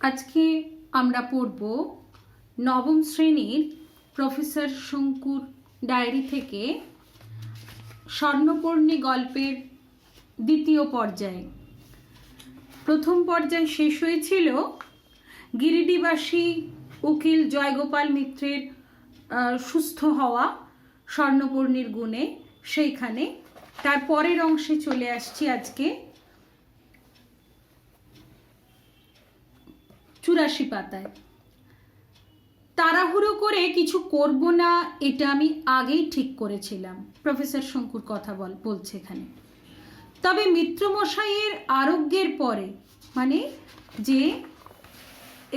আজকে আমরা পড়ব নবম শ্রেণীর প্রফেসর শঙ্কুর ডায়েরি থেকে স্বর্ণপর্ণী গল্পের দ্বিতীয় পর্যায়ে। প্রথম পর্যায় শেষ হয়েছিল গিরিডিবাসী উকিল জয়গোপাল মিত্রের সুস্থ হওয়া স্বর্ণপর্ণীর গুণে, সেইখানে তার পরের অংশে চলে আসছি আজকে 84 পাতায়। তাড়াহুড়ো করে কিছু করব না, এটা আমি আগেই ঠিক করেছিলাম। প্রফেসর শঙ্কুর কথা বলছে এখানে। তবে মিত্রমশাইয়ের আরোগ্যের পরে, মানে যে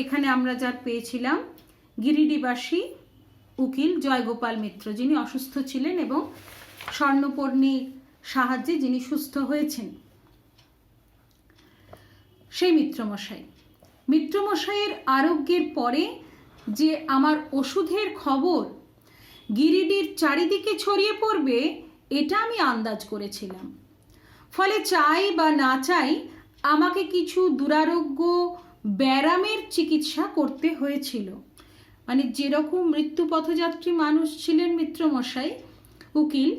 এখানে আমরা যার পেয়েছিলাম গিরিডিবাসী উকিল জয়গোপাল মিত্র, যিনি অসুস্থ ছিলেন এবং স্বর্ণপর্ণীর সাহায্যে যিনি সুস্থ হয়েছেন, সেই মিত্রমশাইয়ের আরোগ্যের পরে যে আমার ওষুধের খবর গিরিডির চারিদিকে ছড়িয়ে পড়বে, এটা আমি আন্দাজ করেছিলাম। ফলে চাই বা না চাই আমাকে কিছু দুরারোগ্য ব্যারামের চিকিৎসা করতে হয়েছিল। মানে যেরকম মৃত্যুপথযাত্রী মানুষ ছিলেন মিত্রমশাই উকিল,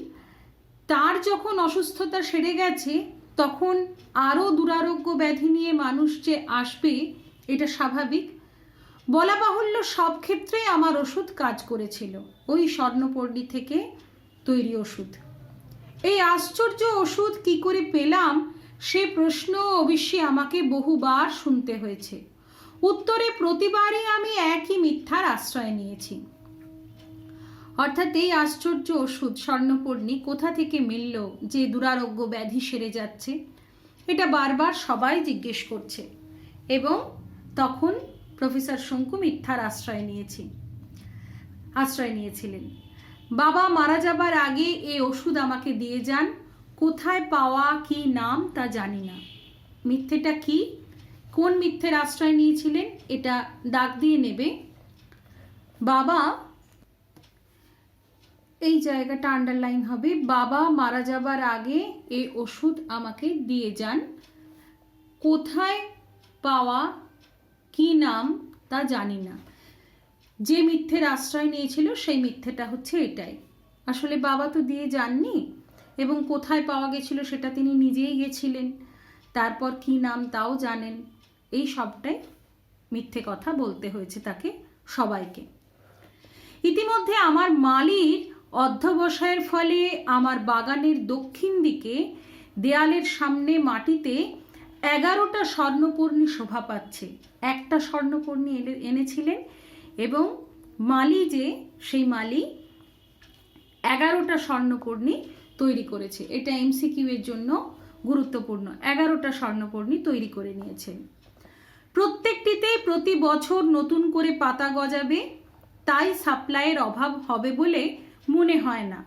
তার যখন অসুস্থতা সেরে গেছে তখন আরও দুরারোগ্য ব্যাধি নিয়ে মানুষ যে আসবে, এটা স্বাভাবিক। বলা বাহুল্য সব ক্ষেত্রেই আমার ওষুধ কাজ করেছিল, ওই স্বর্ণপর্ণী থেকে তৈরি ওষুধ। এই আশ্চর্য ওষুধ কি করে পেলাম, সে প্রশ্ন অবশ্যই আমাকে বহুবার শুনতে হয়েছে। উত্তরে প্রতিবারই আমি একই মিথ্যার আশ্রয় নিয়েছি। অর্থাৎ এই আশ্চর্য ওষুধ স্বর্ণপর্ণী কোথা থেকে মিলল যে দুরারোগ্য ব্যাধি সেরে যাচ্ছে, এটা বারবার সবাই জিজ্ঞেস করছে। এবং তখন প্রফেসর শঙ্কু মিথ্যার আশ্রয় নিয়েছিলেন। বাবা মারা যাবার আগে এই ওষুধ আমাকে দিয়ে যান, কোথায় পাওয়া, কি নাম তা জানি না। মিথ্যেটা কি, কোন মিথ্যের আশ্রয় নিয়েছিলেন, এটা দাগ দিয়ে নেবে। বাবা, এই জায়গাটা আন্ডারলাইন হবে, বাবা মারা যাবার আগে এই ওষুধ আমাকে দিয়ে যান, কোথায় পাওয়া, কি নাম তা জানি না। যে মিথ্যের আশ্রয় নিয়েছিল সেই মিথ্যেটা হচ্ছে এটাই। আসলে বাবা তো দিয়ে যাননি, এবং কোথায় পাওয়া গেছিল সেটা তিনি নিজেই গেছিলেন, তারপর কি নাম তাও জানেন। এই সবটাই মিথ্যে কথা বলতে হয়েছে তাকে, সবাইকে। ইতিমধ্যে আমার মালির অধ্যবসায়ের ফলে আমার বাগানের দক্ষিণ দিকে দেয়ালের সামনে মাটিতে 11টা স্বর্ণপর্ণী শোভা পাচ্ছে। একটা স্বর্ণপর্ণী এনেছিলেন এবং সেই মালি 11টা স্বর্ণপর্ণী তৈরি করেছে। এটা এমসিকিউ এর জন্য গুরুত্বপূর্ণ। 11টা স্বর্ণপর্ণী তৈরি করে নিয়েছেন। প্রত্যেকটিতে প্রতি বছর নতুন করে পাতা গজাবে, তাই সাপ্লাইয়ের অভাব হবে বলে মনে হয় না।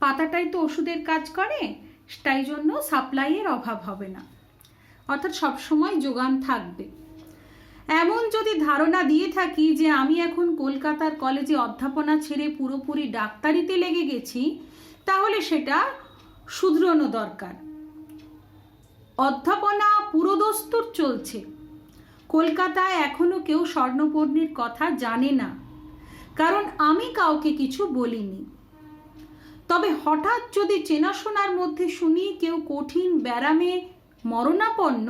পাতাটাই তো ওষুধের কাজ করে, তাই জন্য সাপ্লাইয়ের অভাব হবে না, অর্থাৎ সবসময় যোগান থাকবে। এমন যদি ধারণা দিয়ে থাকি যে আমি এখন কলকাতার কলেজে অধ্যাপনা ছেড়ে পুরোপুরি ডাক্তারিতে লেগে গেছি, তাহলে সেটা শুধরানো দরকার। অধ্যাপনা পুরোদস্তুর চলছে। কলকাতায় এখনো কেউ স্বর্ণপর্ণীর কথা জানে না, কারণ আমি কাউকে কিছু বলিনি। তবে হঠাৎ যদি চেনাশোনার মধ্যে শুনি কেউ কঠিন ব্যারামে মরণাপন্ন,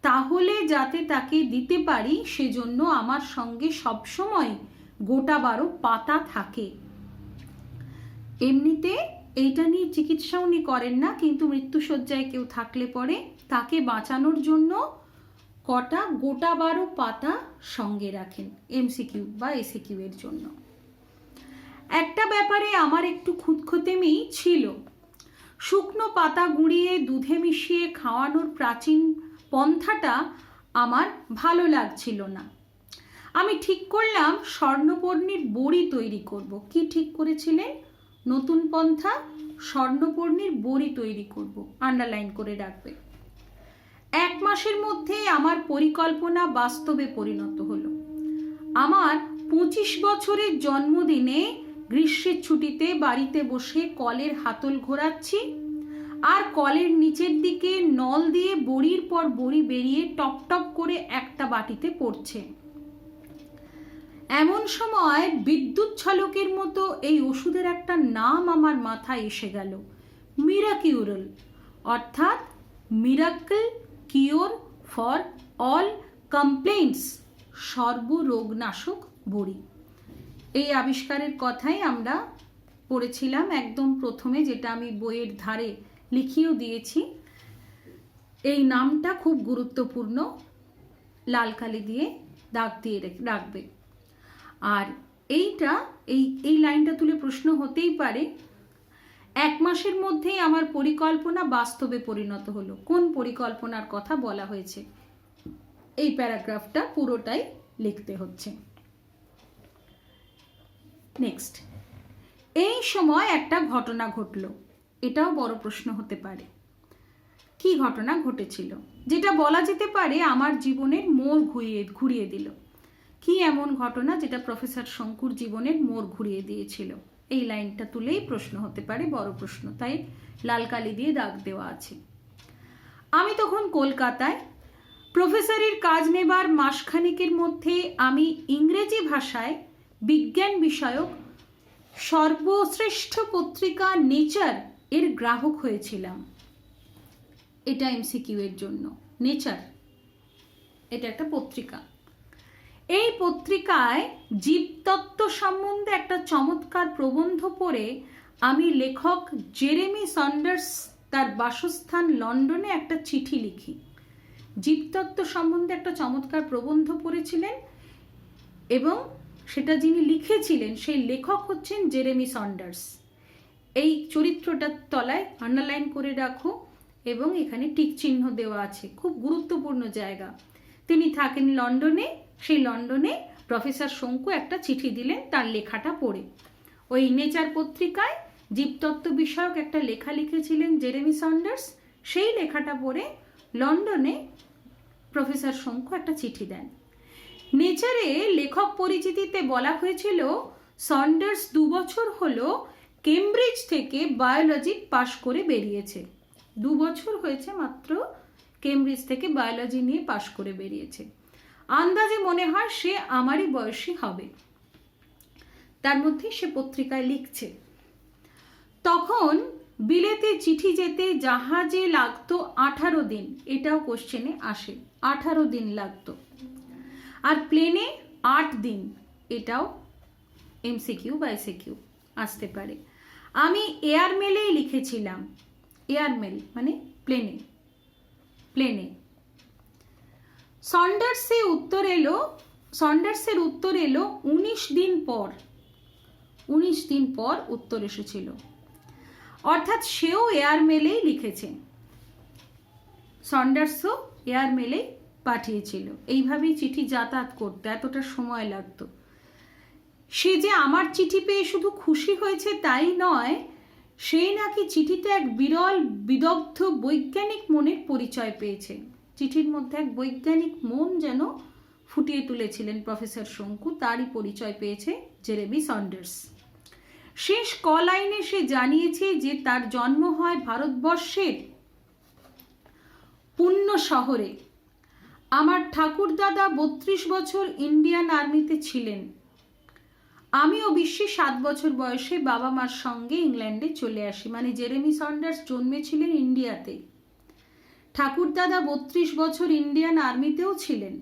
তাহলে যাতে তাকে দিতে পারি সেজন্য আমার সঙ্গে সবসময় গোটা 12 পাতা থাকে। এমনিতে এইটা নিয়ে চিকিৎসা উনি করেন না, কিন্তু মৃত্যুশয্যায় কেউ থাকলে পরে তাকে বাঁচানোর জন্য গোটা 12 পাতা সঙ্গে রাখেন, এমসিকিউ বা এসিকিউ এর জন্য। একটা ব্যাপারে আমার একটু খুঁতখুঁতেমি ছিল। শুকনো পাতা গুঁড়িয়ে দুধে মিশিয়ে খাওয়ানোর প্রাচীন পন্থাটা আমার ভালো লাগছিল না। আমি ঠিক করলাম স্বর্ণপর্ণীর বড়ি তৈরি করব। কি ঠিক করেছিলেন? নতুন পন্থা, স্বর্ণপর্ণীর বড়ি তৈরি করব। আন্ডারলাইন করে রাখবে। 1 মাসের মধ্যে আমার পরিকল্পনা বাস্তবে পরিণত হলো। আমার 25 বছরের জন্মদিনে গ্রীষ্মের ছুটিতে বাড়িতে বসে কলের হাতল ঘোরাচ্ছি আর কলের নিচের দিকে নল দিয়ে বড়ির পর বড়ি বেরিয়ে টপ টপ করে একটা বাটিতে পড়ছে। এমন সময় বিদ্যুৎ ঝলকের মতো এই ওষুধের একটা নাম আমার মাথায় এসে গেল, মিরাকিউরল, অর্থাৎ miracle cure for all complaints, সর্বরোগনাশক বড়ি। এই আবিষ্কারের কথাই আমরা পড়েছিলাম একদম প্রথমে, যেটা আমি বইয়ের ধারে লিখিয়েও দিয়েছি। এই নামটা খুব গুরুত্বপূর্ণ, লাল কালি দিয়ে দাগ দিয়ে রাখবে। আর এই লাইনটা তুলে প্রশ্ন হতেই পারে, 1 মাসের মধ্যেই আমার পরিকল্পনা বাস্তবে পরিণত হলো। কোন পরিকল্পনার কথা বলা হয়েছে? এই প্যারাগ্রাফটা পুরোটাই লিখতে হচ্ছে। নেক্সট, এই সময় একটা ঘটনা ঘটলো। এটাও বড় প্রশ্ন হতে পারে। কি ঘটনা ঘটেছিল যেটা বলা যেতে পারে আমার জীবনের মোড় ঘুরিয়ে দিল? কি এমন ঘটনা যেটা প্রফেসর শঙ্কুর জীবনের মোড় ঘুরিয়ে দিয়েছিল? এই লাইনটা তুলেই প্রশ্ন হতে পারে, বড় প্রশ্ন, তাই লাল কালি দিয়ে দাগ দেওয়া আছে। আমি তখন কলকাতায়। প্রফেসরের কাজ নেবার মাসখানেকের মধ্যে আমি ইংরেজি ভাষায় বিজ্ঞান বিষয়ক সর্বশ্রেষ্ঠ পত্রিকা নেচার এর গ্রাহক হয়েছিলাম। এটা এমসিকিউ এর জন্য। নেচার এটা একটা পত্রিকা। এই পত্রিকায় জীবতত্ত্ব সম্বন্ধে একটা চমৎকার প্রবন্ধ পড়ে আমি লেখক জেরেমি সন্ডার্স তার বাসস্থান লন্ডনে একটা চিঠি লিখি। জীবতত্ত্ব সম্বন্ধে একটা চমৎকার প্রবন্ধ পড়েছিলেন এবং সেটা যিনি লিখেছিলেন সেই লেখক হচ্ছেন জেরেমি সন্ডার্স। এই চরিত্রটার তলায় আন্ডারলাইন করে রাখো এবং এখানে টিক চিহ্ন দেওয়া আছে, খুব গুরুত্বপূর্ণ জায়গা। তিনি থাকেন লন্ডনে। সেই লন্ডনে প্রফেসর শঙ্কু একটা চিঠি দিলেন তার লেখাটা পড়ে। ওই নেচার পত্রিকায় জীবতত্ত্ব বিষয়ক একটা লেখা লিখেছিলেন জেরেমি সন্ডার্স। সেই লেখাটা পড়ে লন্ডনে প্রফেসর শঙ্কু একটা চিঠি দেন। নেচারে লেখক পরিচিতিতে বলা হয়েছিল সন্ডার্স 2 বছর হলো কেমব্রিজ থেকে বায়োলজি পাশ করে বেরিয়েছে। 2 বছর হয়েছে মাত্র কেমব্রিজ থেকে বায়োলজি নিয়ে পাশ করে বেরিয়েছে। আন্দাজে মনে হয় সে আমারই বয়সী হবে। তার মধ্যে সে পত্রিকায় লিখছে। তখন বিলেতে চিঠি যেতে জাহাজে লাগতো 18 দিন। এটাও কোশ্চেনে আসে, 18 দিন লাগতো। আর প্লেনে 8 দিন। এটাও এমসিকিউ বা এসিকিউ আসতে পারে। আমি এয়ারমেলেই লিখেছিলাম। এয়ারমেল মানে প্লেনে। সন্ডার্সের উত্তর এলো 19 দিন পর। 19 দিন পর উত্তর এসেছিল, অর্থাৎ সেও এয়ারমেলেই লিখেছে। সন্ডার্সও এয়ারমেলেই পাঠিয়েছিল। এইভাবেই চিঠি যাতায়াত করতে এতটা সময় লাগতো। সে যে আমার চিঠি পেয়ে শুধু খুশি হয়েছে তাই নয়, সেই নাকি চিঠিতে এক বিরল বিদগ্ধ বৈজ্ঞানিক মনের পরিচয় পেয়েছে। চিঠির মধ্যে এক বৈজ্ঞানিক মন যেন ফুটিয়ে তুলেছিলেন প্রফেসর শঙ্কু, তারই পরিচয় পেয়েছে জেরেমি সন্ডার্স। শেষ ক লাইনে সে জানিয়েছে যে তার জন্ম হয় ভারতবর্ষের পুণ্য শহরে। আমার ঠাকুরদাদা 32 বছর ইন্ডিয়ান আর্মিতে ছিলেন। আমিও বিশ্বে 7 বছর বয়সে বাবা মার সঙ্গে ইংল্যান্ডে চলে আসি। মানে জেরেমি সন্ডার্স জন্মেছিলেন ইন্ডিয়াতে। ঠাকুরদাদা 32 বছর ইন্ডিয়ান আর্মিতেও ছিলেন।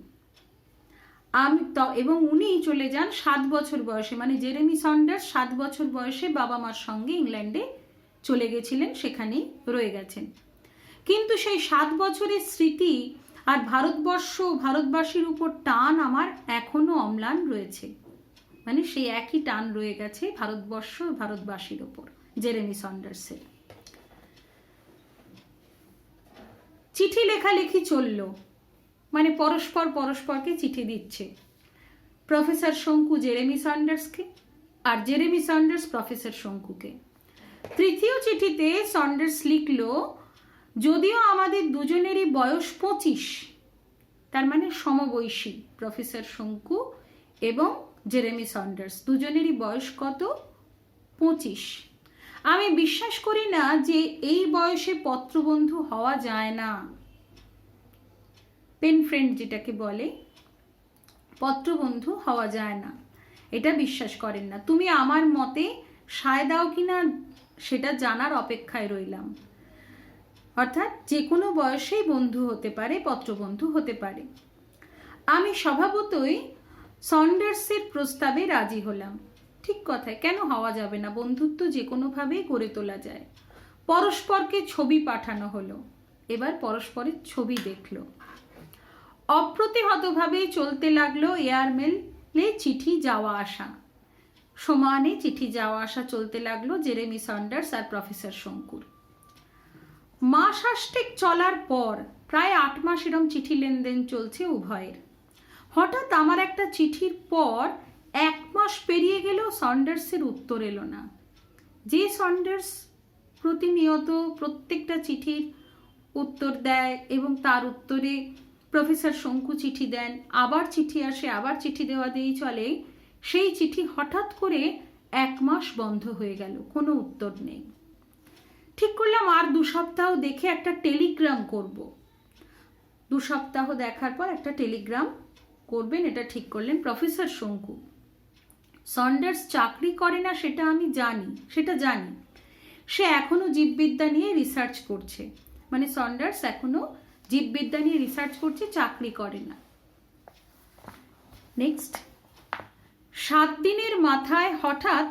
এবং উনি চলে যান 7 বছর বয়সে। মানে জেরেমি সন্ডার্স 7 বছর বয়সে বাবা মার সঙ্গে ইংল্যান্ডে চলে গেছিলেন, সেখানেই রয়ে গেছেন। কিন্তু সেই 7 বছরের স্মৃতি আর ভারতবাসীর উপর টান আমার এখনো অম্লান রয়েছে। মানে সেই একই টান রয়ে গেছে ভারতবাসীর উপর জেরেমি সন্ডার্সের। চিঠি লেখালেখি চলল, মানে পরস্পরকে চিঠি দিচ্ছে। প্রফেসর শঙ্কু জেরেমি সন্ডার্সকে আর জেরেমি সন্ডার্স প্রফেসর শঙ্কুকে। তৃতীয় চিঠিতে সন্ডার্স লিখল, যদিও আমাদের দুজনেরই বয়স 25, তার মানে সমবয়সী প্রফেসর শঙ্কু এবং জেরেমি সন্ডার্স দুজনেরই বয়স কত? 25। আমি বিশ্বাস করি না যে এই বয়সে পত্রবন্ধু হওয়া যায় না, পেন ফ্রেন্ড যেটাকে বলে, পত্রবন্ধু হওয়া যায় না, এটা বিশ্বাস করেন না। তুমি আমার মতে সায় দাও কিনা সেটা জানার অপেক্ষায় রইলাম। অর্থাৎ যে কোনো বয়সেই বন্ধু হতে পারে, পত্রবন্ধু হতে পারে। আমি স্বভাবতই সন্ডার্সের প্রস্তাবে রাজি হলাম। ঠিক কথায়, কেন হওয়া যাবে না? বন্ধুত্ব যে কোনোভাবেই গড়ে তোলা যায়। পরস্পরকে ছবি পাঠানো হলো, এবার পরস্পরের ছবি দেখলো। অপ্রতিহতভাবে চলতে লাগলো এয়ারমেলে চিঠি যাওয়া আসা, সমানে চিঠি যাওয়া আসা চলতে লাগলো জেরেমি সন্ডার্স আর প্রফেসর শঙ্কুর। মাস 8 চলার পর প্রায় 8 মাস এরম চিঠি লেনদেন চলছে উভয়ের। হঠাৎ আমার একটা চিঠির পর 1 মাস পেরিয়ে গেলেও সন্ডার্সের উত্তর এলো না। যে সন্ডার্স প্রতিনিয়ত প্রত্যেকটা চিঠির উত্তর দেয় এবং তার উত্তরে প্রফেসর শঙ্কু চিঠি দেন, আবার চিঠি আসে, আবার চিঠি দেওয়া দিয়েই চলে, সেই চিঠি হঠাৎ করে 1 মাস বন্ধ হয়ে গেল, কোনো উত্তর নেই। ঠিক করলাম আর 2 সপ্তাহ দেখে একটা টেলিগ্রাম করব। 2 সপ্তাহ দেখার পর একটা টেলিগ্রাম করবেন, এটা ঠিক করলেন প্রফেসর শঙ্কু। সন্ডার্স চাকরি করে না সেটা আমি জানি, সে এখনো জীববিদ্যা নিয়ে রিসার্চ করছে, মানে সন্ডার্স এখনো জীববিদ্যা নিয়ে রিসার্চ করছে, চাকরি করে না। নেক্সট, 7 দিনের মাথায় হঠাৎ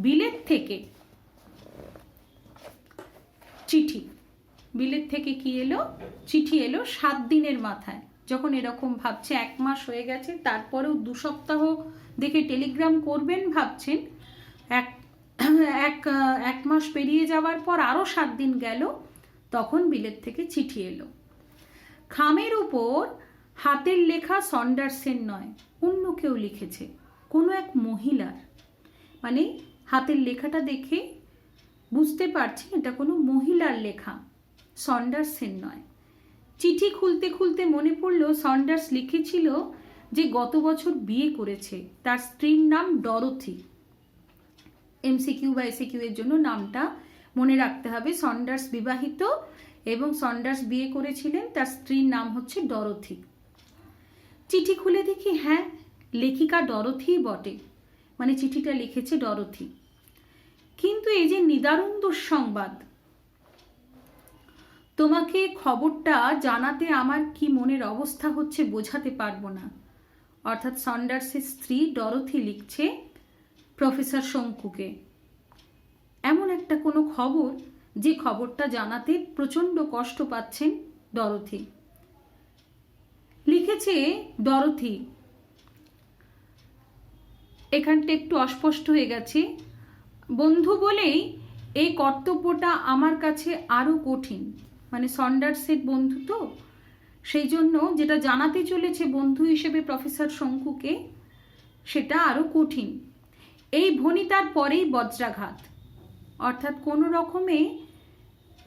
বিলেত থেকে চিঠি, বিলেত থেকে কি এলো? চিঠি এলো 7 দিনের মাথায়। যখন এরকম ভাবছে 1 মাস হয়ে গেছে, তারপরেও 2 সপ্তাহ দেখে টেলিগ্রাম করবেন ভাবছেন, এক মাস পেরিয়ে যাওয়ার পর আরো 7 দিন গেল, তখন বিলেত থেকে চিঠি এলো। খামের উপর হাতের লেখা সন্ডার্সের নয়, অন্য কেউ লিখেছে, কোনো এক মহিলার। মানে হাতের লেখাটা দেখে বুঝতে পারছি এটা কোনো মহিলার লেখা, সন্ডার্সের নয়। চিঠি খুলতে খুলতে মনে পড়ল সন্ডার্স লিখেছিল যে গত বছর বিয়ে করেছে, তার স্ত্রীর নাম ডরোথি। এমসিকিউ বা এসিকিউ এর জন্য নামটা মনে রাখতে হবে। সন্ডার্স বিবাহিত এবং সন্ডার্স বিয়ে করেছিলেন, তার স্ত্রীর নাম হচ্ছে ডরোথি। চিঠি খুলে দেখি হ্যাঁ, লেখিকা ডরোথি বটে, মানে চিঠিটা লিখেছে ডরোথি। কিন্তু এই যে নিদারুণ দুঃসংবাদ, তোমাকে খবরটা জানাতে আমার কি মনের অবস্থা হচ্ছে বোঝাতে পারবো না। অর্থাৎ সন্ডার্সের স্ত্রী ডরোথি লিখছে প্রফেসর শঙ্কুকে এমন একটা কোনো খবর, যে খবরটা জানাতে প্রচন্ড কষ্ট পাচ্ছেন ডরোথি। লিখেছে ডরোথি, এখানটা একটু অস্পষ্ট হয়ে গেছে, বন্ধু বলেই এই কর্তব্যটা আমার কাছে আরো কঠিন। মানে সন্ডার্সের বন্ধু তো, সেই জন্য যেটা জানাতে চলেছে বন্ধু হিসেবে প্রফেসর শঙ্কুকে, সেটা আরো কঠিন। এই ভনিতার পরেই বজ্রাঘাত। অর্থাৎ কোনো রকমে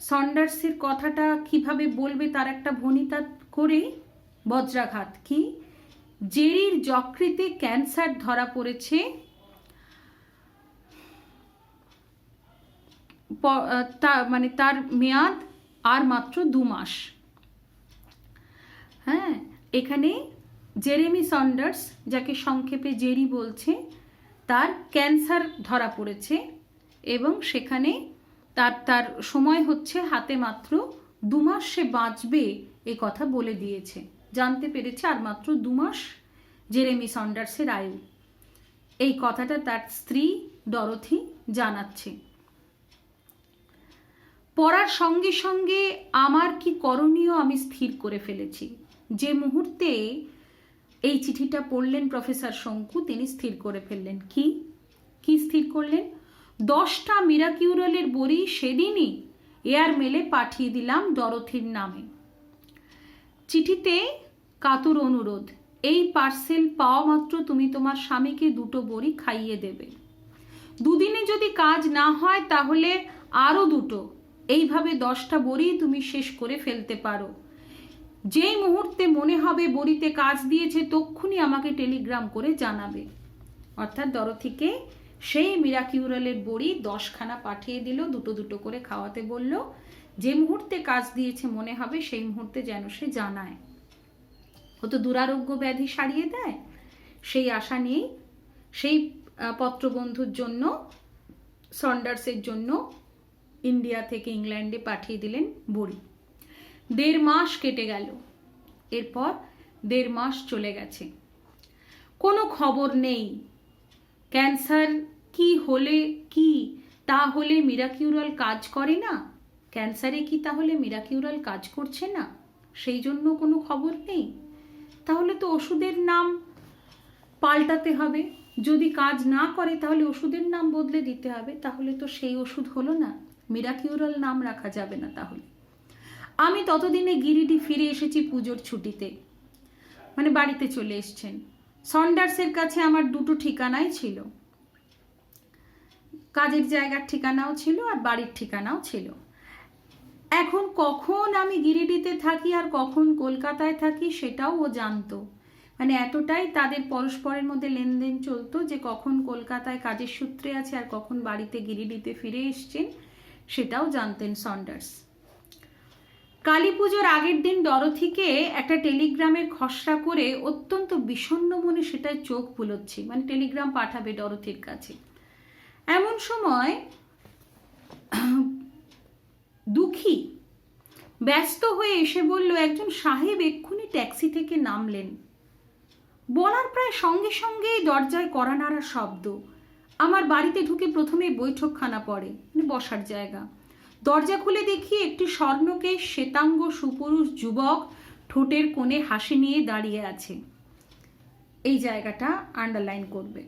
সন্ডার্সের কথাটা কিভাবে বলবে তার একটা ভনিতা করে বজ্রাঘাত। কি? জেরির যকৃতে ক্যান্সার ধরা পড়েছে, মানে তার মেয়াদ আর মাত্র 2 মাস। হ্যাঁ, এখানে জেরেমি সন্ডার্স, যাকে সংক্ষেপে জেরি বলছে, তার ক্যান্সার ধরা পড়েছে এবং সেখানে তার সময় হচ্ছে হাতে মাত্র 2 মাস সে বাঁচবে, এ কথা বলে দিয়েছে। জানতে পেরেছে আর মাত্র 2 মাস জেরেমি সন্ডার্সের আয়ু। এই কথাটা তার স্ত্রী ডরোথি জানাচ্ছে। পড়ার সঙ্গে সঙ্গে আমার কি করণীয় আমি স্থির করে ফেলেছি। যে মুহূর্তে এই চিঠিটা পড়লেন প্রফেসর শঙ্কু, তিনি স্থির করে ফেললেন। কি স্থির করলেন? 10টা মিরাকিউরালের বড়ি সেদিনই এয়ারমেলে পাঠিয়ে দিলাম ডরোথির নামে। চিঠিতে কাতর অনুরোধ, এই পার্সেল পাওয়া মাত্র তুমি তোমার স্বামীকে 2টো বড়ি খাইয়ে দেবে। 2 দিনে যদি কাজ না হয় তাহলে আরো 2টো, এইভাবে 10টা বড়ি তুমি শেষ করে ফেলতে পারো। যেই মুহূর্তে মনে হবে বড়িতে কাজ দিয়েছে তক্ষুনি আমাকে টেলিগ্রাম করে জানাবে। অর্থাৎ ডরোথিকে সেই মিরাকিউরালের বড়ি 10খানা পাঠিয়ে দিল, দুটো দুটো করে খাওয়াতে বলল। যে মুহূর্তে কাজ দিয়েছে মনে হবে সেই মুহূর্তে যেন সে জানায়। ও তো দুরারোগ্য ব্যাধি সারিয়ে দেয়। সেই আশা নিয়েই সেই পত্রবন্ধুর জন্য, সন্ডার্সের জন্য ইন্ডিয়া থেকে ইংল্যান্ডে পাঠিয়ে দিলেন বড়ি। 1.5 মাস কেটে গেল। এরপর 1.5 মাস চলে গেছে, কোনো খবর নেই। ক্যান্সার কি হলে কি, তাহলে মিরাকিউরাল কাজ করে না? ক্যান্সারে কি তাহলে মিরাকিউরাল কাজ করছে না? সেই জন্য কোনো খবর নেই। তাহলে তো ওষুধের নাম পাল্টাতে হবে। যদি কাজ না করে তাহলে ওষুধের নাম বদলে দিতে হবে। তাহলে তো সেই ওষুধ হলো না, মিরাকিউরাল নাম রাখা যাবে না। তাহলে আমি ততদিনে গিরিডি ফিরে এসেছি পুজোর ছুটিতে, মানে বাড়িতে চলে এসছেন। সন্ডার্সের কাছে আমার 2টো ঠিকানাই ছিল, কাজের জায়গার ঠিকানাও ছিল আর বাড়ির ঠিকানাও ছিল। এখন কখন আমি গিরিডিতে থাকি আর কখন কলকাতায় থাকি সেটাও ও জানতো। মানে এতটাই তাদের পরস্পরের মধ্যে লেনদেন চলতো যে কখন কলকাতায় কাজের সূত্রে আছে আর কখন বাড়িতে গিরিডিতে ফিরে এসছেন সেটাও জানতেন সন্ডার্স। কালী পুজোর আগের দিন ডরথিকে একটা টেলিগ্রামের খসড়া করে অত্যন্ত বিষণ্ণ মনে সেটাই চোখ বুলোচ্ছি, মানে টেলিগ্রাম পাঠাবে ডরথির কাছে। এমন সময় দুঃখী ব্যস্ত হয়ে এসে বলল, একজন সাহেব এক্ষুনি ট্যাক্সি থেকে নামলেন। বলার প্রায় সঙ্গে সঙ্গে দরজায় কড়া নাড়ার শব্দ। আমার বাড়িতে ঢুকে প্রথমে বৈঠকখানা পড়ে, মানে বসার জায়গা। দরজা খুলে দেখি একটি স্বর্ণকেশ শ্বেতাঙ্গ সুপুরুষ যুবক ঠোঁটের কোণে হাসি নিয়ে দাঁড়িয়ে আছে। এই জায়গাটা আন্ডারলাইন করবে।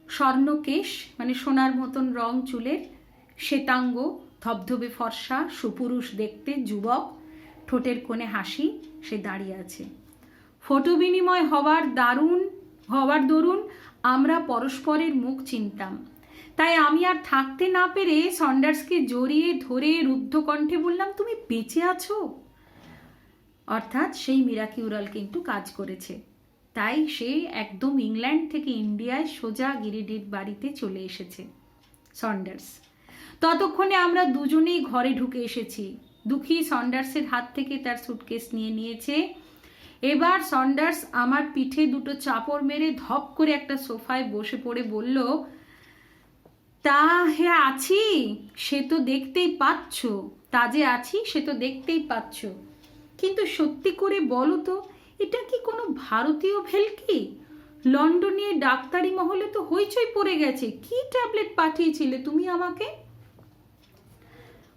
স্বর্ণকেশ মানে সোনার মতন রং চুলের, শ্বেতাঙ্গ ধবধবে ফর্সা সুপুরুষ দেখতে যুবক, ঠোঁটের কোণে হাসি, সে দাঁড়িয়ে আছে। ফটো বিনিময় হওয়ার দরুন আমরা পরস্পরের মুখ চিনতাম। তাই আমি আর থাকতে না পেরে সন্ডার্সকে জড়িয়ে ধরে রুদ্ধ কণ্ঠে বললাম, তুমি বেঁচে আছো? অর্থাৎ সেই মিরাকিউরাল কিন্তু কাজ করেছে। তাই সে একদম ইংল্যান্ড থেকে ইন্ডিয়ায় সোজা গিরিডির বাড়িতে চলে এসেছে সন্ডার্স। ততক্ষণে আমরা দুজনেই ঘরে ঢুকে এসেছি। দুঃখী সন্ডার্সের হাত থেকে তার সুটকেস নিয়ে নিয়েছে। এবার সন্ডার্স আমার পিঠে 2টো চাপড় মেরে ধপ করে একটা সোফায় বসে পড়ে বলল, তা হে আছি সে তো দেখতেই পাচ্ছ, তা যে আছি সে তো দেখতেই পাচ্ছ, কিন্তু সত্যি করে বলো তো, এটা কি কোনো ভারতীয় ভেলকি? লন্ডনে ডাক্তারি মহলে তো হইচই পড়ে গেছে। কি ট্যাবলেট পাঠিয়েছিলে তুমি আমাকে?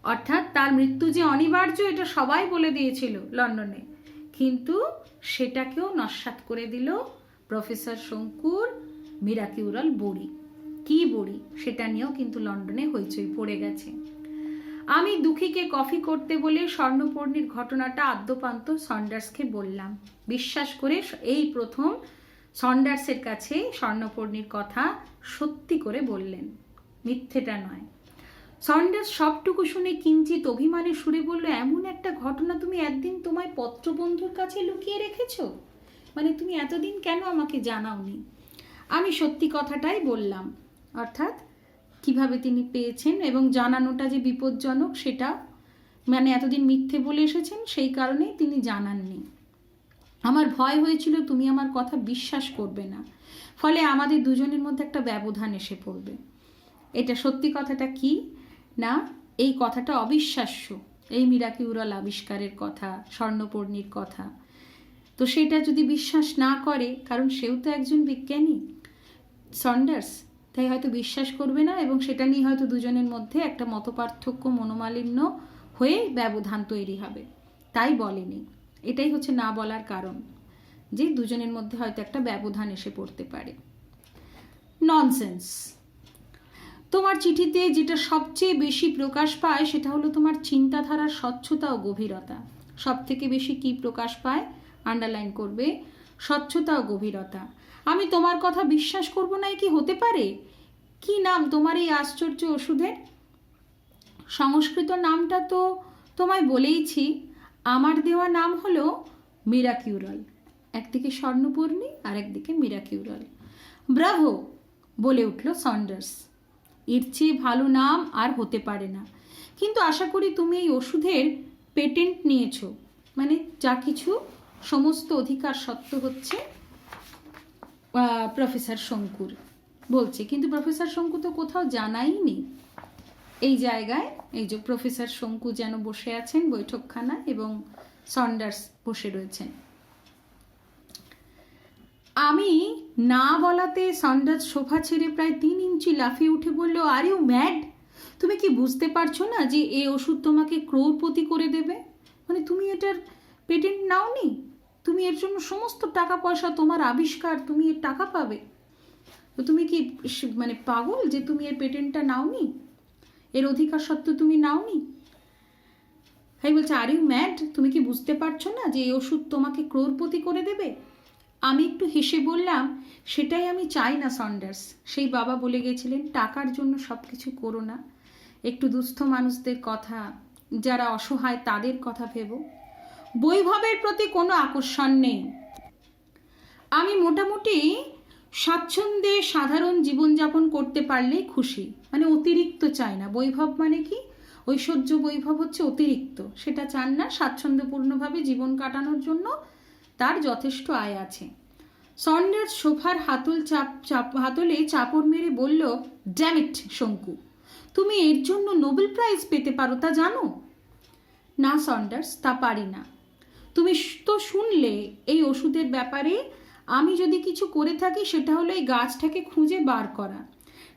অর্থাৎ তার মৃত্যু যে অনিবার্য এটা সবাই বলে দিয়েছিল লন্ডনে, কিন্তু সেটাকেও নস্যাৎ করে দিল প্রফেসর শঙ্কুর মিরাকিউরাল বড়ি। কি বড়ি সেটা নিয়েও কিন্তু লন্ডনে হইচই পড়ে গেছে। আমি দুঃখীকে কফি করতে বলে স্বর্ণপর্ণির ঘটনাটা আদ্যপান্ত সন্ডার্সকে বললাম। বিশ্বাস করে এই প্রথম সন্ডার্সের কাছে স্বর্ণপর্ণির কথা সত্যি করে বললেন, মিথ্যেটা নয়। সন্ডার্স সবটুকু শুনে কিঞ্চিত অভিমানে সুরে বলল, এমন একটা ঘটনা তুমি একদিন তোমায় পত্রবন্ধুর কাছে লুকিয়ে রেখেছো? মানে তুমি এতদিন কেন আমাকে জানাওনি? আমি সত্যি কথাটাই বললাম, অর্থাৎ কিভাবে তিনি পেয়েছেন এবং জানানোটা যে বিপজ্জনক সেটা, মানে এতদিন মিথ্যে বলে এসেছেন সেই কারণেই তিনি জানাননি। আমার ভয় হয়েছিল তুমি আমার কথা বিশ্বাস করবে না, ফলে আমাদের দুজনের মধ্যে একটা ব্যবধান এসে পড়বে। এটা সত্যি কথাটা কি না, এই কথাটা অবিশ্বাস্য, এই মিরাকিউরাল আবিষ্কারের কথা, স্বর্ণপর্ণির কথা। তো সেটা যদি বিশ্বাস না করে, কারণ সেও তো একজন বিজ্ঞানী সন্ডার্স, তাই হয়তো বিশ্বাস করবে না এবং সেটা নিয়ে হয়তো দুজনের মধ্যে একটা মতপার্থক্য, মনোমালিন্য হয়ে ব্যবধান তৈরি হবে। তাই বলেনি। এটাই হচ্ছে না বলার কারণ, যে দুজনের মধ্যে হয়তো একটা ব্যবধান এসে পড়তে পারে। ননসেন্স। তোমার চিঠিতে যেটা সবচেয়ে বেশি প্রকাশ পায় সেটা হলো তোমার চিন্তাধারার স্বচ্ছতা ও গভীরতা। সব থেকে বেশি কি প্রকাশ পায়? আন্ডারলাইন করবে, স্বচ্ছতা ও গভীরতা। আমি তোমার কথা বিশ্বাস করব না, কি হতে পারে? কি নাম তোমার এই আশ্চর্য ওষুধের? সংস্কৃত নামটা তো তোমায় বলেইছি, আমার দেওয়া নাম হলো মিরাকিউরাল। একদিকে স্বর্ণপর্ণি আর একদিকে মিরাকিউরাল। ব্রাভো, বলে উঠল সন্ডার্স। এর চেয়ে ভালো নাম আর হতে পারে না। কিন্তু আশা করি তুমি এই ওষুধের পেটেন্ট নিয়েছো, মানে যা কিছু সমস্ত অধিকার সত্ত্ব হচ্ছে প্রফেসর শঙ্কুর বলছে। কিন্তু প্রফেসর শঙ্কু তো কোথাও জানাই নেই। এই জায়গায় এই যে প্রফেসর শঙ্কু যেন বসে আছেন বৈঠকখানা এবং সন্ডার্স বসে রয়েছেন। আমি না বলাতে সন্ডার্স সোফা ছেড়ে প্রায় 3 ইঞ্চি লাফিয়ে উঠে বলল, আর ইউ ম্যাড? তুমি কি বুঝতে পারছো না যে এই ওষুধ তোমাকে ক্রোড়পতি করে দেবে? মানে তুমি এটার পেটেন্ট নাওনি, তুমি এর জন্য সমস্ত টাকা পয়সা, তোমার আবিষ্কার, তুমি এর টাকা পাবে। তো তুমি কি মানে পাগল যে তুমি এর পেটেন্টটা নাওনি, এর অধিকার সত্ত্বেও তুমি নাওনি? তাই বলছে, আর ইউ ম্যাড? তুমি কি বুঝতে পারছো না যে এই ওষুধ তোমাকে ক্রোড়পতি করে দেবে? আমি একটু হেসে বললাম, সেটাই আমি চাই না সন্ডার্স। সেই বাবা বলে গেছিলেন, টাকার জন্য সব কিছু করো না, একটু দুস্থ মানুষদের কথা, যারা অসহায় তাদের কথা ভেবো। বৈভবের প্রতি কোনো আকর্ষণ নেই। আমি মোটামুটি স্বাচ্ছন্দ্যে সাধারণ জীবনযাপন করতে পারলেই খুশি, মানে অতিরিক্ত চাই না। বৈভব মানে কি? ঐশ্বর্য বৈভব হচ্ছে অতিরিক্ত, সেটা চান না। স্বাচ্ছন্দ্যপূর্ণভাবে জীবন কাটানোর জন্য তার যথেষ্ট আয় আছে। সন্ডার্স সোফার হাতলে চাপড় মেরে বলল, ড্যাম ইট শঙ্কু, তুমি এর জন্য নোবেল প্রাইজ পেতে পারো, তা জানো? না সন্ডার্স, তা পারি না। তুমি তো শুনলে এই ওষুধের ব্যাপারে। আমি যদি কিছু করে থাকি সেটা হলো এই গাছটাকে খুঁজে বার করা।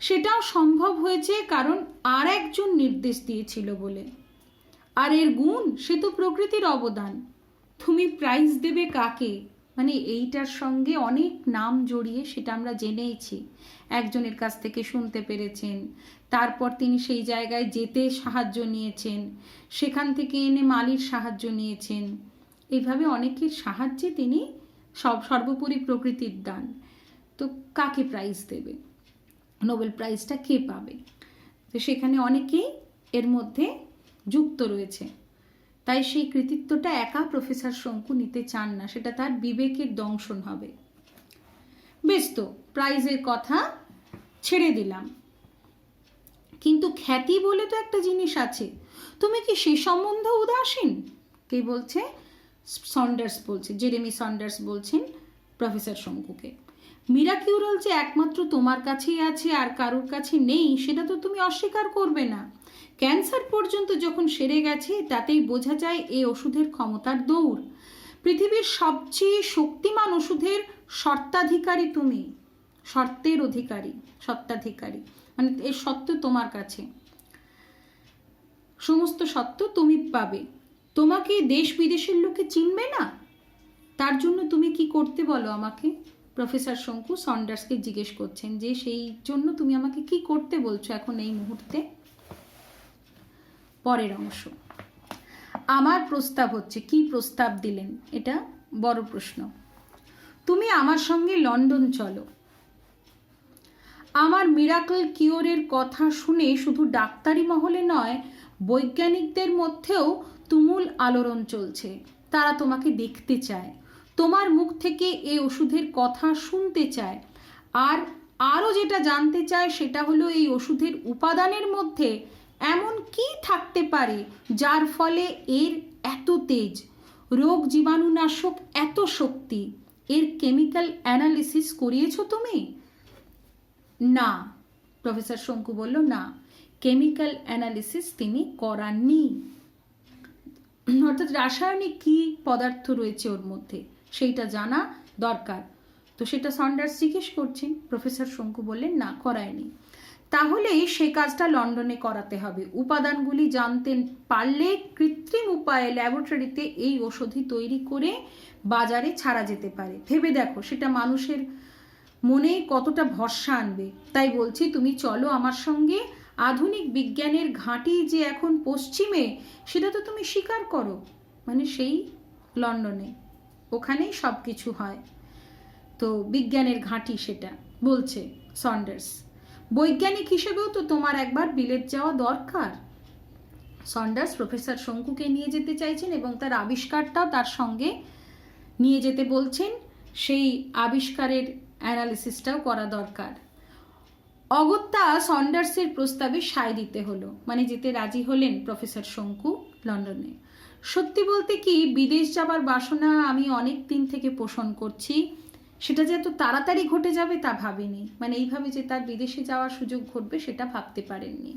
সেটাও সম্ভব হয়েছে কারণ আর একজন নির্দেশ দিয়েছিল বলে। আর এর গুণ, সে তো প্রকৃতির অবদান। তুমি প্রাইজ দেবে কাকে? মানে এইটার সঙ্গে অনেক নাম জড়িয়ে, সেটা আমরা জেনেইছি। একজনের কাছ থেকে শুনতে পেরেছেন, তারপর তিনি সেই জায়গায় যেতে সাহায্য নিয়েছেন, সেখান থেকে এনে মালির সাহায্য নিয়েছেন। এইভাবে অনেকের সাহায্যে তিনি সর্বোপরি প্রকৃতির দান। তো কাকে প্রাইজ দেবে? নোবেল প্রাইজটা কে পাবে? তো সেখানে অনেকেই এর মধ্যে যুক্ত রয়েছে। তাই সেই কৃতিত্বটা একা প্রফেসর শঙ্কু নিতে চান না, সেটা তার বিবেকের দংশন হবে। বেশ, তো প্রাইজের কথা ছেড়ে দিলাম, কিন্তু খ্যাতি বলে তো একটা জিনিস আছে, তুমি কি সে সম্বন্ধে উদাসীন? কে বলছে? সন্ডার্স বলছে, জেরেমি সন্ডার্স বলছেন প্রফেসর শঙ্কুকে। মিরাকিউরাল যে একমাত্র তোমার কাছেই আছে আর কারোর কাছে নেই, সেটা তো তুমি অস্বীকার করবে না। ক্যান্সার পর্যন্ত যখন সেরে গেছে, তাতেই বোঝা যায় এই ওষুধের ক্ষমতার দৌড়। পৃথিবীর সবচেয়ে শক্তিমান ওষুধের স্বত্বাধিকারী তুমি, শর্তের অধিকারী, স্বত্বাধিকারী, মানে এর সত্ত্ব তোমার কাছে, সমস্ত সত্ত্ব তুমি পাবে। তোমাকে দেশ বিদেশের লোকে চিনবে না, তার জন্য তুমি কি করতে বলো আমাকে? প্রফেসর শঙ্কু সন্ডার্সকে জিজ্ঞেস করছেন যে সেই জন্য তুমি আমাকে কি করতে বলছো এখন এই মুহূর্তে। পরের অংশ, আমার প্রস্তাব হচ্ছে। কি প্রস্তাব দিলেন? এটা বড় প্রশ্ন। তুমি আমার সঙ্গে লন্ডন চলো। আমার মিরাকল কিওরের কথা শুনে শুধু ডাক্তারি মহলে নয়, বৈজ্ঞানিকদের মধ্যেও তুমুল আলোড়ন চলছে। তারা তোমাকে দেখতে চায়, তোমার মুখ থেকে এই ওষুধের কথা শুনতে চায়। আর আরও যেটা জানতে চায় সেটা হলো এই ওষুধের উপাদানের মধ্যে এমন কি থাকতে পারে যার ফলে এর এত তেজ, রোগ জীবাণুনাশক এত শক্তি। এর কেমিক্যাল অ্যানালিসিস করিয়েছো তুমি? না, প্রফেসর শঙ্কু বলল, না, কেমিক্যাল অ্যানালিসিস তিনি করাননি। অর্থাৎ রাসায়নিক কি পদার্থ রয়েছে ওর মধ্যে সেইটা জানা দরকার। তো সেটা সন্ডার্স জিজ্ঞেস করছেন। প্রফেসর শঙ্কু বললেন, না, করায়নি। তাহলে সে কাজটা লন্ডনে করাতে হবে। উপাদানগুলি জানতে পারলে কৃত্রিম উপায়ে ল্যাবরেটরিতে এই ওষুধই তৈরি করে বাজারে ছাড়া যেতে পারে। ভেবে দেখো সেটা মানুষের মনে কতটা ভরসা আনবে। তাই বলছি, তুমি চলো আমার সঙ্গে। আধুনিক বিজ্ঞানের ঘাঁটি যে এখন পশ্চিমে, সেটা তো তুমি স্বীকার করো, মানে সেই লন্ডনে, ওখানেই সব কিছু হয়। তো বিজ্ঞানের ঘাঁটি সেটা বলছে সন্ডার্স। বৈজ্ঞানিক হিসেবেও তো তোমার একবার বিলেত যাওয়া দরকার। সন্ডার্স প্রফেসর শঙ্কুকে নিয়ে যেতে চাইছেন এবং তার আবিষ্কারটাও তার সঙ্গে নিয়ে যেতে বলছেন। সেই আবিষ্কারের অ্যানালিসিসটাও করা দরকার। অগত্যা সন্ডার্সের প্রস্তাবে সায় দিতে হলো, মানে যেতে রাজি হলেন প্রফেসর শঙ্কু লন্ডনে। সত্যি বলতে কি, বিদেশ যাবার বাসনা আমি অনেক দিন থেকে পোষণ করছি, সেটা যে এত তাড়াতাড়ি ঘটে যাবে তা ভাবিনি, মানে এইভাবে যে তার বিদেশে যাওয়ার সুযোগ ঘটবে সেটা ভাবতে পারেননি।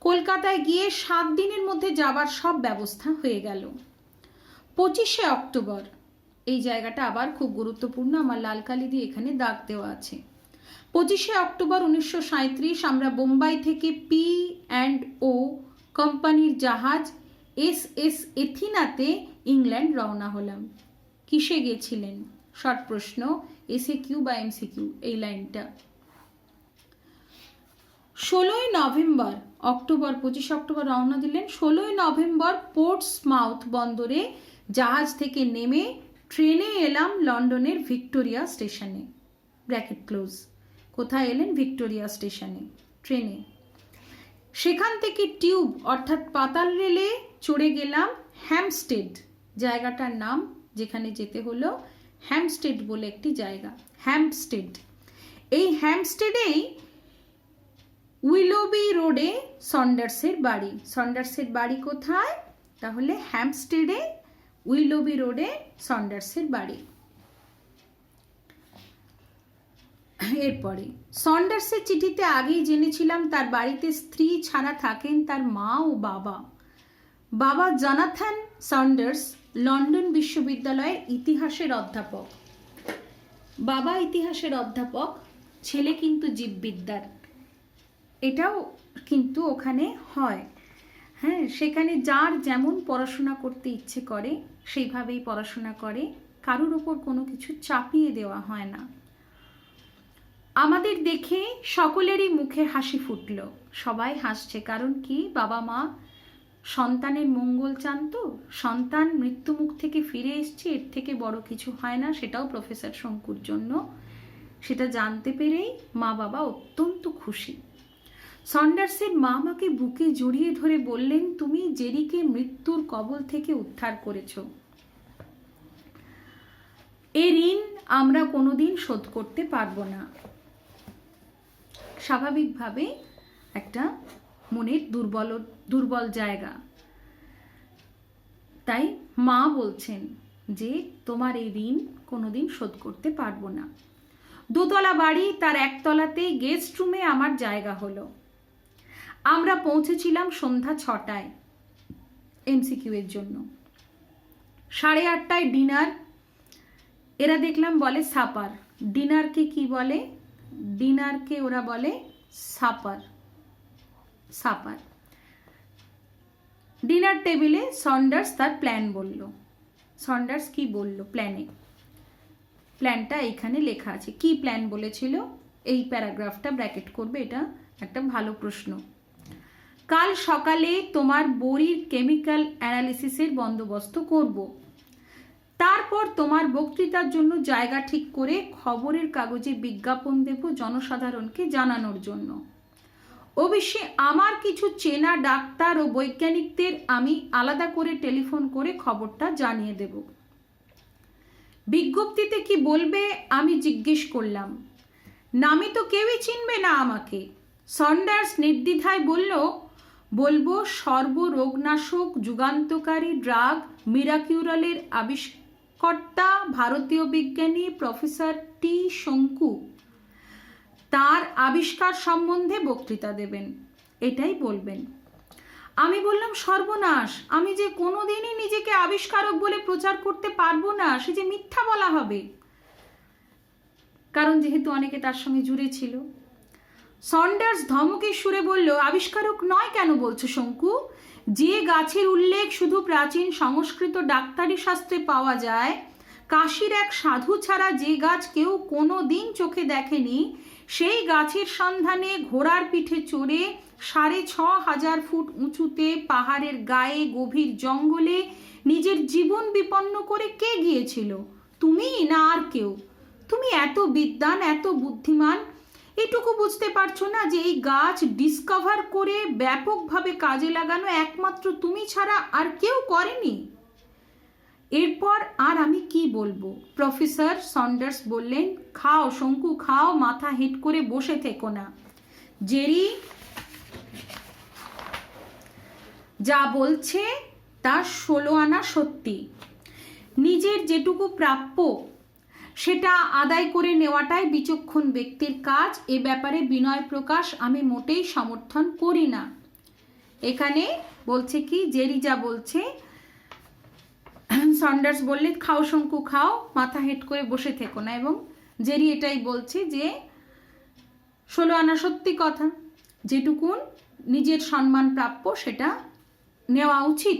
কলকাতায় গিয়ে 7 দিনের মধ্যে যাবার সব ব্যবস্থা হয়ে গেল। 25শে অক্টোবর, এই জায়গাটা আবার খুব গুরুত্বপূর্ণ, আমার লাল কালি দিয়ে এখানে দাগ দেওয়া আছে। 25শে অক্টোবর 1937 আমরা বোম্বাই থেকে P&O কোম্পানির জাহাজ SS এথিনাতে ইংল্যান্ড রওনা হলাম। কিসে গেছিলেন? শর্ট প্রশ্ন, SAQ বা MCQ এই লাইনটা। 16ই নভেম্বর, 25 অক্টোবর রওনা দিলেন। 16ই নভেম্বর পোর্টসমাউথ বন্দরে জাহাজ থেকে নেমে ট্রেনে এলাম লন্ডনের ভিক্টোরিয়া স্টেশনে, ব্র্যাকেট ক্লোজ। কোথায় এলেন? ভিক্টোরিয়া স্টেশনে, ট্রেনে। সেখান থেকে টিউব অর্থাৎ পাতাল রেলে চড়ে গেলাম হ্যামস্টেড, জায়গাটার নাম যেখানে যেতে হলো হ্যামস্টেড বলে একটি জায়গা, হ্যামস্টেড। এই হ্যামস্টেডেই উইলোবি রোডে সন্ডার্সের বাড়ি। সন্ডার্সের বাড়ি কোথায়? তাহলে হ্যামস্টেডে উইলোবি রোডে সন্ডার্সের বাড়ি। এরপরে সন্ডার্সের চিঠিতে আগেই জেনেছিলাম তার বাড়িতে স্ত্রী ছাড়া থাকেন তার মা ও বাবা। বাবা জনাথন সন্ডার্স লন্ডন বিশ্ববিদ্যালয়ের ইতিহাসের অধ্যাপক। বাবা ইতিহাসের অধ্যাপক, ছেলে কিন্তু জীববিদ্যার। এটাও কিন্তু ওখানে হয়, হ্যাঁ, সেখানে যার যেমন পড়াশোনা করতে ইচ্ছে করে সেইভাবেই পড়াশোনা করে, কারোর ওপর কোনো কিছু চাপিয়ে দেওয়া হয় না। আমাদের দেখে সকলেরই মুখে হাসি ফুটল, সবাই হাসছে। কারণ কি? বাবা মা সন্তানের মঙ্গল চান তো, সন্তান মৃত্যুমুখ থেকে ফিরে এসছে, এর থেকে বড় কিছু হয় না, সেটাও প্রফেসর শঙ্কুর জন্য। সেটা জানতে পেরেই মা বাবা অত্যন্ত খুশি। সন্ডার্সের মা আমাকে বুকে জড়িয়ে ধরে বললেন, তুমি জেরিকে মৃত্যুর কবল থেকে উদ্ধার করেছ। এ ঋণ আমরা কোনোদিন শোধ করতে পারবো না। স্বাভাবিকভাবে একটা মনের দুর্বল জায়গা। তাই মা বলছেন যে তোমার এই ঋণ কোনোদিন শোধ করতে পারবো না। 2তলা বাড়ি, তার 1তলাতে গেস্ট রুমে আমার জায়গা হলো। আমরা পৌঁছেছিলাম সন্ধ্যা 6টায় MCQ এর জন্য। 8:30টায় ডিনার। এরা দেখলাম বলে সাপার। ডিনারকে কি বলে? ডিনারকে ওরা বলে সাপার। সাপার। ডিনার টেবিলে সন্ডার্স তার প্ল্যান বলল। সন্ডার্স কি বলল প্ল্যানে? প্ল্যানটা এইখানে লেখা আছে। কি প্ল্যান বলেছিল? এই প্যারাগ্রাফটা ব্র্যাকেট করবে, এটা একটা ভালো প্রশ্ন। কাল সকালে তোমার বড়ির কেমিক্যাল অ্যানালিসিসের বন্দোবস্ত করব। তারপর তোমার বক্তৃতার জন্য জায়গা ঠিক করে খবরের কাগজে বিজ্ঞাপন দেব জনসাধারণকে জানানোর জন্য। অবশ্যই আমার কিছু চেনা ডাক্তার ও বৈজ্ঞানিকদের আমি আলাদা করে টেলিফোন করে খবরটা জানিয়ে দেব। বিজ্ঞপ্তিতে কি বলবে আমি জিজ্ঞেস করলাম। নামে তো কেউই চিনবে না আমাকে। সন্ডার্স নির্দ্বিধায় বলবো সর্বরোগনাশক যুগান্তকারী ড্রাগ মিরাকিউরালের আবিষ্কর্তা ভারতীয় বিজ্ঞানী প্রফেসর টি শঙ্কু। তার আবিষ্কার সম্বন্ধে বক্তৃতা দেবেন, এটাই বলবেন। আমি বললাম সর্বনাশ, আমি যে কোনোদিনই নিজেকে আবিষ্কারক বলে প্রচার করতে পারবো না, সে যে মিথ্যা বলা হবে। কারণ যেহেতু অনেকে তার সঙ্গে জুড়ে ছিল। সন্ডার্স ধমকের সুরে বলল, আবিষ্কারক নয় কেন বলছো শঙ্কু? যে গাছের উল্লেখ শুধু প্রাচীন সংস্কৃত ডাক্তারি শাস্ত্রে পাওয়া যায়, কাশীর এক সাধু ছাড়া যে গাছ কেউ কোনো দিন চোখে দেখেনি, সেই গাছের সন্ধানে ঘোড়ার পিঠে চড়ে 6500 ফুট উঁচুতে পাহাড়ের গায়ে গভীর জঙ্গলে নিজের জীবন বিপন্ন করে কে গিয়েছিল? তুমি না আর কেউ? তুমি এত বিদ্বান, এত বুদ্ধিমান, এটুকু বুঝতে পারছো না যে এই গাছ ডিসকভার করে ব্যাপকভাবে কাজে লাগানো একমাত্র তুমি ছাড়া আর কেউ করেনি? এরপর আর আমি কি বলবো? প্রফেসর সন্ডার্স বললেন, খাও শঙ্কু খাও, মাথা হেঁট করে বসে থেকো না। জেরি যা বলছে তা 16 আনা সত্যি। নিজের যেটুকু প্রাপ্য সেটা আদায় করে নেওয়াটাই বিচক্ষণ ব্যক্তির কাজ। এ ব্যাপারে বিনয় প্রকাশ আমি মোটেই সমর্থন করি না। এখানে বলছে কি, জেরি যা বলছে, সন্ডার্স বললে খাও শঙ্কু খাও, মাথা হেঁট করে বসে থেকো না, এবং জেরি এটাই বলছে যে 16 আনা সত্যি কথা, যেটুকুন নিজের সম্মান প্রাপ্য সেটা নেওয়া উচিত।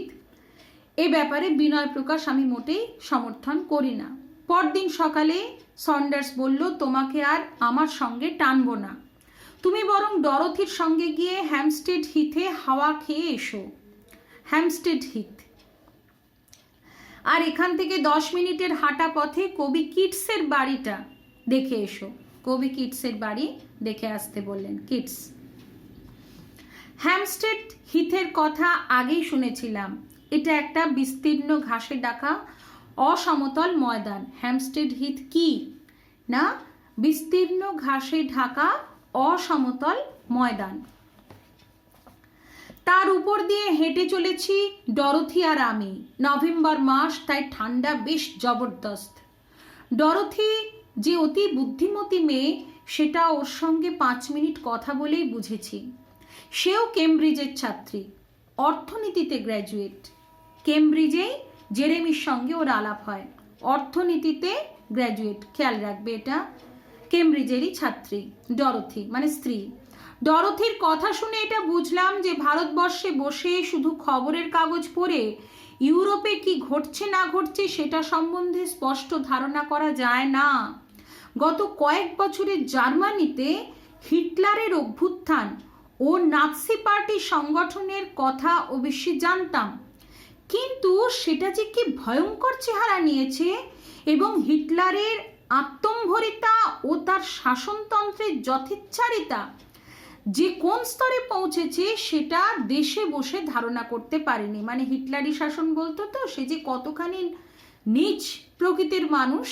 এ ব্যাপারে বিনয় প্রকাশ আমি মোটেই সমর্থন করি না। পরদিন সকালে সন্ডার্স বলল, তোমাকে আর আমার সঙ্গে টানবো না, তুমি বরং ডরথির সঙ্গে গিয়ে হ্যামস্টেড হিথে হাওয়া খেয়ে এসো। হ্যামস্টেড হিথ, আর এখান থেকে 10 মিনিটের হাঁটা পথে কবি কিটসের বাড়িটা দেখে এসো। কবি কিটসের বাড়ি দেখে আসতে বললেন কিটস। হ্যামস্টেড হিথের কথা আগেই শুনেছিলাম। এটা একটা বিস্তীর্ণ ঘাসে ঢাকা অসমতল ময়দান। হ্যামস্টেড হিথ কি না, বিস্তীর্ণ ঘাসে ঢাকা অসমতল ময়দান। তার উপর দিয়ে হেঁটে চলেছি ডরথি আর আমি। নভেম্বর মাস, তাই ঠান্ডা বেশ জবরদস্ত। ডরথি যে অতি বুদ্ধিমতী মেয়ে সেটা ওর সঙ্গে 5 মিনিট কথা বলেই বুঝেছি। সেও কেমব্রিজের ছাত্রী, অর্থনীতিতে গ্র্যাজুয়েট। কেমব্রিজেই জেরেমির সঙ্গে ওর আলাপ হয়। অর্থনীতিতে গ্র্যাজুয়েট, খেয়াল রাখবে, এটা কেমব্রিজেরই ছাত্রী ডরথি, মানে স্ত্রী। ডরথির কথা শুনে এটা বুঝলাম যে ভারতবর্ষে বসে শুধু খবরের কাগজ পড়ে ইউরোপে কি ঘটছে না ঘটছে সেটা সম্বন্ধে স্পষ্ট ধারণা করা যায় না। গত কয়েক বছরে জার্মানিতে হিটলারের অভ্যুত্থান ও নাৎসি পার্টি সংগঠনের কথা অবশ্যই জানতাম, কিন্তু সেটা যে কি ভয়ঙ্কর চেহারা নিয়েছে এবং হিটলারের আত্মম্ভরিতা ও তার শাসনতন্ত্রের যথেচ্ছারিতা যে কোন স্তরে পৌঁছেছে সেটা দেশে বসে ধারণা করতে পারিনি। মানে হিটলারি শাসন বলতো তো, সে যে কতখানি নীচ প্রকৃতির মানুষ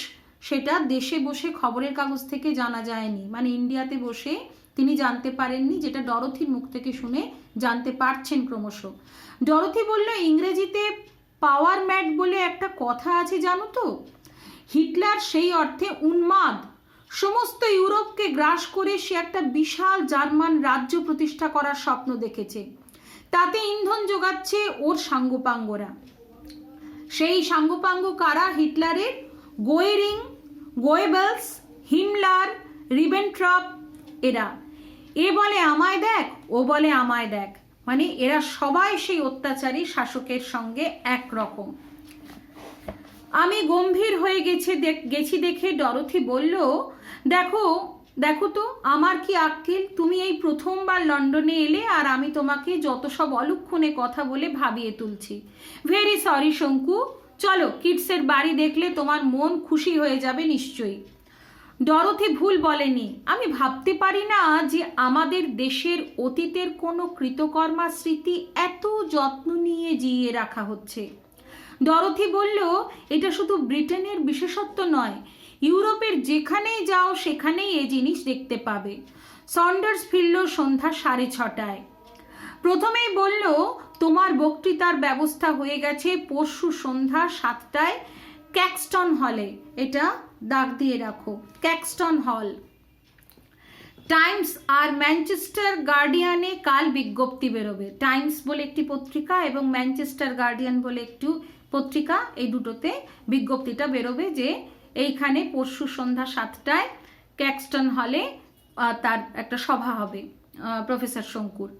সেটা দেশে বসে খবরের কাগজ থেকে জানা যায়নি। মানে ইন্ডিয়াতে বসে তিনি জানতে পারেননি, যেটা ডরথির মুখ থেকে শুনে জানতে পারছেন ক্রমশ। ডরথি বলল, ইংরেজিতে পাওয়ার ম্যাড বলে একটা কথা আছে জানো তো? হিটলার সেই অর্থে উন্মাদ। সমস্ত ইউরোপকে গ্রাস করে সে একটা বিশাল জার্মান রাজ্য প্রতিষ্ঠা করার স্বপ্ন দেখেছে। তাতে ইন্ধন যোগাচ্ছে ওর সাঙ্গপাঙ্গরা। সেই সাঙ্গপাঙ্গ কারা? হিটলারের গোয়েরিং, গোয়েবেলস, হিমলার, রিবেনট্রপ। এরা এ বলে আমায় দেখ, ও বলে আমায় দেখ, মানে এরা সবাই সেই অত্যাচারী শাসকের সঙ্গে একরকম। আমি গম্ভীর হয়ে গেছি দেখে ডরথি বলল, দেখো দেখো তো আমার কি আক্কেল, তুমি এই প্রথমবার লন্ডনে এলে আর আমি তোমাকে যত সব অলক্ষণে কথা বলে ভাবিয়ে তুলছি। ভেরি সরি শঙ্কু, চলো কিটসের বাড়ি দেখলে তোমার মন খুশি হয়ে যাবে নিশ্চয়ই। ডরথি ভুল বলেনি। আমি ভাবতে পারি না যে আমাদের দেশের অতীতের কোনো কৃতকর্মা স্মৃতি এত যত্ন নিয়ে জিইয়ে রাখা হচ্ছে। ডরথি বলল, এটা শুধু ব্রিটেনের বিশেষত্ব নয়, ইউরোপের যেখানেই যাও সেখানেই এ জিনিস দেখতে পাবে। সন্ডার্স ফিরল সন্ধ্যা 6:30টায়। প্রথমেই বলল, তোমার বক্তৃতার ব্যবস্থা হয়ে গেছে পরশু সন্ধ্যা 7টায় ক্যাক্সটন হলে। এটা দাগ দিয়ে রাখো, ক্যাক্সটন হল। টাইমস আর ম্যানচেস্টার গার্ডিয়ানে কাল বিজ্ঞপ্তি বেরোবে। টাইমস বলে একটি পত্রিকা এবং ম্যানচেস্টার গার্ডিয়ান বলে একটি পত্রিকা, এই দুটোতে বিজ্ঞপ্তিটা বেরোবে যে এইখানে পরশু সন্ধ্যা 7টায় ক্যাক্সটন হলে তার একটা সভা হবে প্রফেসর শঙ্কুর।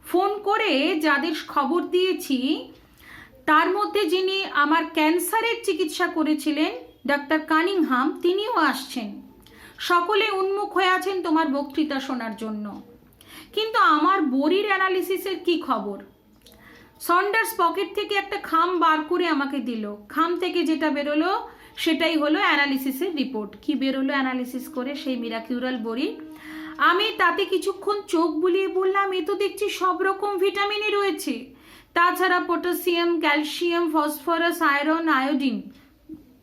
ফোন করে যাদের খবর দিয়েছি তার মধ্যে যিনি আমার ক্যান্সারের চিকিৎসা করেছিলেন ডাক্তার কানিংহাম, তিনিও আসছেন। সকলে উন্মুখ হয়ে আছেন তোমার বক্তৃতা শোনার জন্য। কিন্তু আমার বড়ির অ্যানালিসিসের কি খবর? সন্ডার্স পকেট থেকে একটা খাম বার করে আমাকে দিল। খাম থেকে যেটা বেরোলো সেটাই হলো অ্যানালিসিসের রিপোর্ট। কি বেরোলো অ্যানালিসিস করে সেই মিরাকিউরাল বড়ি? আমি তাতে কিছুক্ষণ চোখ বুলিয়ে বললাম, এ তো দেখছি সব রকম ভিটামিনই রয়েছে, তাছাড়া potassium, calcium, phosphorus, iron, iodine.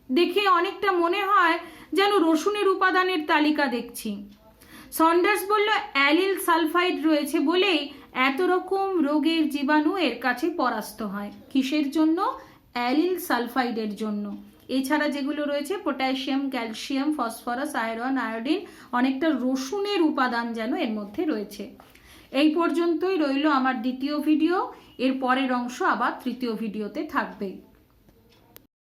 দেখে অনেকটা মনে হয় যেন রসুনের উপাদানের তালিকা দেখছি। সন্ডার্স বলল অ্যালিল সালফাইড রয়েছে বলেই এত রকম রোগের জীবাণু এর কাছে পরাস্ত হয়। কিসের জন্য? অ্যালিল সালফাইডের জন্য। এছাড়া যেগুলো রয়েছে potassium, calcium, phosphorus, iron, iodine, অনেকটা রসুনের উপাদান যেন এর মধ্যে রয়েছে। এই পর্যন্তই রইল আমার দ্বিতীয় ভিডিও। এর পরের অংশ আবার তৃতীয় ভিডিওতে থাকবে।